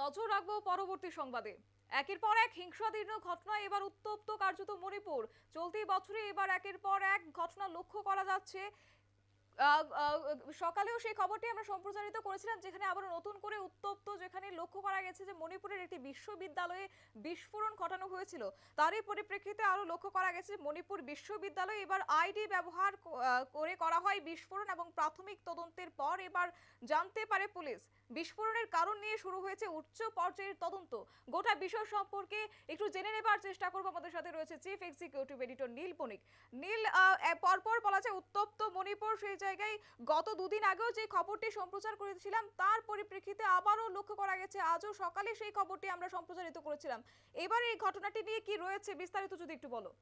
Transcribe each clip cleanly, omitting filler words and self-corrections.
নজর রাখবো পরবর্তী সংবাদে। একের পর এক হিংসাদীর্ণ ঘটনা, এবার উত্তপ্ত কার্যত মণিপুর। চলতি বছরে এবার একের পর এক ঘটনা লক্ষ্য করা যাচ্ছে। সকালেও সেই খবরটি আমরা সম্প্রচারিত করেছিলাম, যেখানে আবার নতুন করে উত্তপ্ত, যেখানে লক্ষ্য করা গেছে যে মণিপুরের একটি বিশ্ববিদ্যালয়ে বিস্ফোরণ ঘটানো হয়েছিল। তারই পরিপ্রেক্ষিতে আরো লক্ষ্য করা গেছে মণিপুর বিশ্ববিদ্যালয়ে এবার আইডি ব্যবহার করে করা হয় বিস্ফোরণ, এবং প্রাথমিক তদন্তের পর এবার জানতে পারে পুলিশ বিস্ফোরণের কারণ নিয়ে শুরু হয়েছে উচ্চ পর্যায়ের তদন্ত। গোটা বিষয় সম্পর্কে একটু জেনে নেবার চেষ্টা করব। আমাদের সাথে রয়েছে চিফ এক্সিকিউটিভ এডিটর নীল বণিক। নীল, পরপর বলা যায় উত্তপ্ত মণিপুর, সেই জায়গায় গত দুদিন আগেও যে খবরটি সম্প্রচার করেছিলাম তার পরিপ্রেক্ষিতে আবারও লক্ষ্য করা গেছে আজও সকালে সেই খবরটি আমরা সম্প্রচারিত করেছিলাম। এবার এই ঘটনাটি নিয়ে কি রয়েছে বিস্তারিত যদি একটু বলো।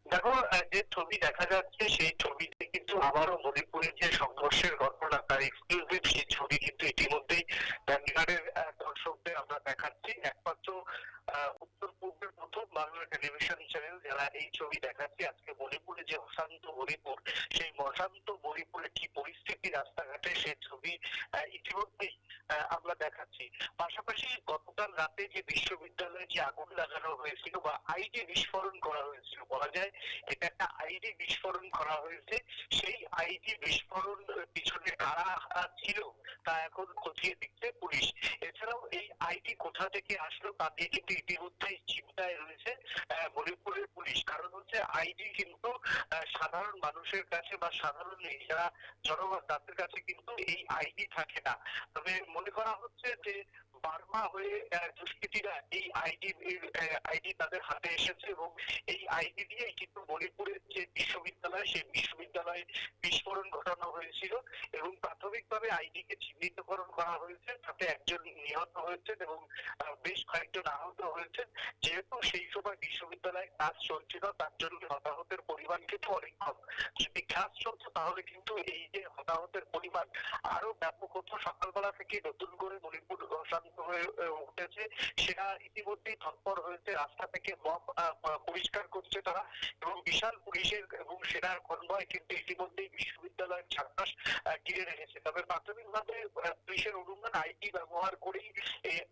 দেখো, যে ছবি দেখা যাচ্ছে সেই ছবিতে কিন্তু আবারও মণিপুরের যে সংঘর্ষের ঘটনা তার এক্সক্লুসিভ সেই ছবি কিন্তু ইতিমধ্যেই ব্যাঙ্গালোরের দর্শকদের আমরা দেখাচ্ছি। একমাত্র উত্তর পূর্বের প্রথম বাংলা টেলিভিশন চ্যানেল যারা এই ছবি দেখাচ্ছে। আজকে মণিপুরে যে অশান্ত মণিপুর, সেই অশান্ত মণিপুরে কি পরিস্থিতি রাস্তাঘাটে সেই ছবি ইতিমধ্যেই আমরা দেখাচ্ছি। পাশাপাশি গতকাল রাতে যে বিশ্ববিদ্যালয়ে যে আগুন লাগানো হয়েছিল বা আইডি বিস্ফোরণ করা হয়েছিল, বলা যায় এটা একটা আইডি বিস্ফোরণ করা হয়েছে। সেই আইডি বিস্ফোরণ পিছনে কারা ছিল তা এখন খতিয়ে দেখছে পুলিশ। এছাড়াও এই আইডি কোথা থেকে আসলো তা নিয়ে কিন্তু ইতিমধ্যেই চিন্তায় রয়েছে মণিপুরের পুলিশ। কারণ হচ্ছে আইডি কিন্তু সাধারণ মানুষের কাছে বা সাধারণ যারা জনগণ তাদের কাছে কিন্তু এই আইডি থাকে না। তবে মনে করা হচ্ছে যে বার্মা হয়ে দুষ্কৃতীরা এই আইডি তাদের হাতে এসেছে এবং এই আইডি দিয়ে কিন্তু মণিপুরের যে বিশ্ববিদ্যালয় সেই বিশ্ববিদ্যালয়ে বিস্ফোরণ ঘটানো হয়েছিল এবং প্রাথমিকভাবে আইডি কে চিহ্নিতকরণ করা হয়েছে। তাতে একজন নিহত হয়েছেন এবং বেশ কয়েকজন আহত হয়েছেন। যেহেতু সেই সময় বিশ্ববিদ্যালয়ে ক্লাস চলছিল তার জন্য হতাহতের পরিমাণ কিন্তু অনেক কম। যদি ক্লাস চলতো তাহলে কিন্তু এই যে হতাহতের পরিমাণ আরো ব্যাপক হতো। সকালবেলা থেকে নতুন করে মণিপুর অশান্ত হয়ে উঠেছে। সেটা ইতিমধ্যেই তৎপর হয়েছে, রাস্তা থেকে মব পরিষ্কার করছে তারা এবং বিশাল পুলিশের এবং সেনার কনভয় কিন্তু ইতিমধ্যেই বিশ্ববিদ্যালয়ের চারপাশ ঘিরে রেখেছে। তবে প্রাথমিকভাবে পুলিশের অনুমান আইডি ব্যবহার করেই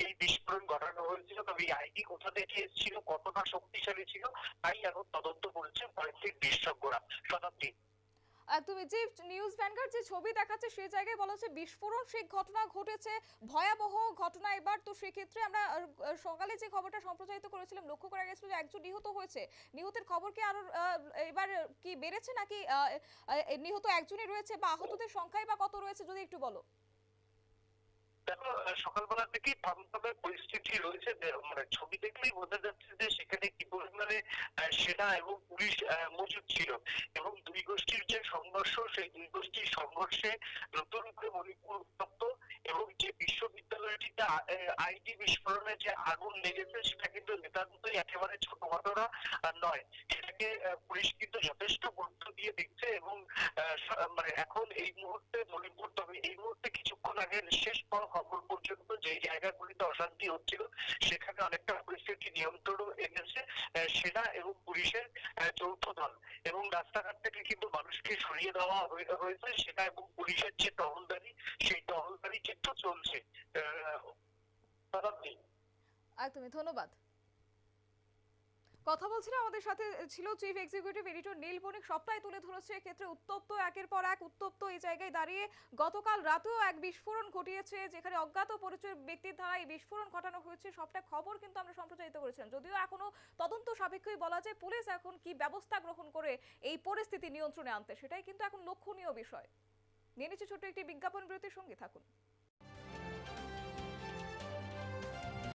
এই বিস্ফোরণ ঘটানো হয়েছিল। তবে এই আইডি কোথা থেকে এসেছিল, কতটা শক্তিশালী ছিল, তাই এখন তদন্ত করছে ফরেনসিক বিশেষজ্ঞরা। শতাব্দী, তুমি যে নিউজ ভ্যানগার্ড যে ছবি দেখাচ্ছে সেই জায়গায় বলা হচ্ছে বিস্ফোরণ সেই ঘটনা ঘটেছে, ভয়াবহ ঘটনা। এবার তো সেক্ষেত্রে আমরা সকালে যে খবরটা সম্প্রচারিত করেছিলাম লক্ষ্য করা গেছিল যে একজন নিহত হয়েছে। নিহতের খবর কি আরো এবার কি বেড়েছে, নাকি নিহত একজনই রয়েছে, বা আহতদের সংখ্যাই বা কত রয়েছে যদি একটু বলো। দেখো, সকালবেলা থেকেই ভাবে পরিস্থিতি রয়েছে যে মানে ছবি দেখলেই বোঝা যাচ্ছে যে সেখানে কি পরিমাণে সেনা এবং পুলিশ মজুদ ছিল এবং দুই গোষ্ঠীর যে সংঘর্ষ সেই দুই গোষ্ঠীর সংঘর্ষে নতুন করে মণিপুর উত্তপ্ত এবং যে বিশ্ববিদ্যালয়টিতে আইডি বিস্ফোরণে যে আগুন লেগেছে সেটা কিন্তু নিতান্তই একেবারে ছোট ঘটনা নয়। সেটাকে পুলিশ কিন্তু যথেষ্ট গুরুত্ব দিয়ে দেখছে এবং মানে এখন এই মুহূর্তে মণিপুর, তবে এই মুহূর্তে কিছুক্ষণ আগে শেষ পাওয়া খবর পর্যন্ত যে জায়গাগুলিতে অশান্তি হচ্ছিল সেখানে অনেকটা পরিস্থিতি নিয়ন্ত্রণ এনেছে সেনা এবং পুলিশের যৌথ দল এবং রাস্তাঘাট থেকে কিন্তু মানুষকে সরিয়ে দেওয়া হয়েছে। সেনা এবং পুলিশের যে টহলদারি সেই টহলদারি কিন্তু চলছে। একদমই, ধন্যবাদ। কথা বলছিলাম, আমাদের সাথে ছিল চিফ এক্সিকিউটিভ এডিটর নীল বণিক। সবটাই তুলে ধরেছে ক্ষেত্রে উত্তপ্ত, একের পর এক উত্তপ্ত এই জায়গায় দাঁড়িয়ে গতকাল রাতেও এক বিস্ফোরণ ঘটিয়েছে, যেখানে অজ্ঞাত পরিচয় ব্যক্তির দ্বারা এই বিস্ফোরণ ঘটানো হয়েছে। সবটা খবর কিন্তু আমরা সম্প্রচারিত করেছিলাম, যদিও এখনো তদন্ত সাপেক্ষই বলা যায় পুলিশ এখন কি ব্যবস্থা গ্রহণ করে এই পরিস্থিতি নিয়ন্ত্রণে আনতে, সেটাই কিন্তু এখন লক্ষণীয় বিষয়। নিয়ে নিচ্ছে ছোট্ট একটি বিজ্ঞাপন বিরতির, সঙ্গে থাকুন।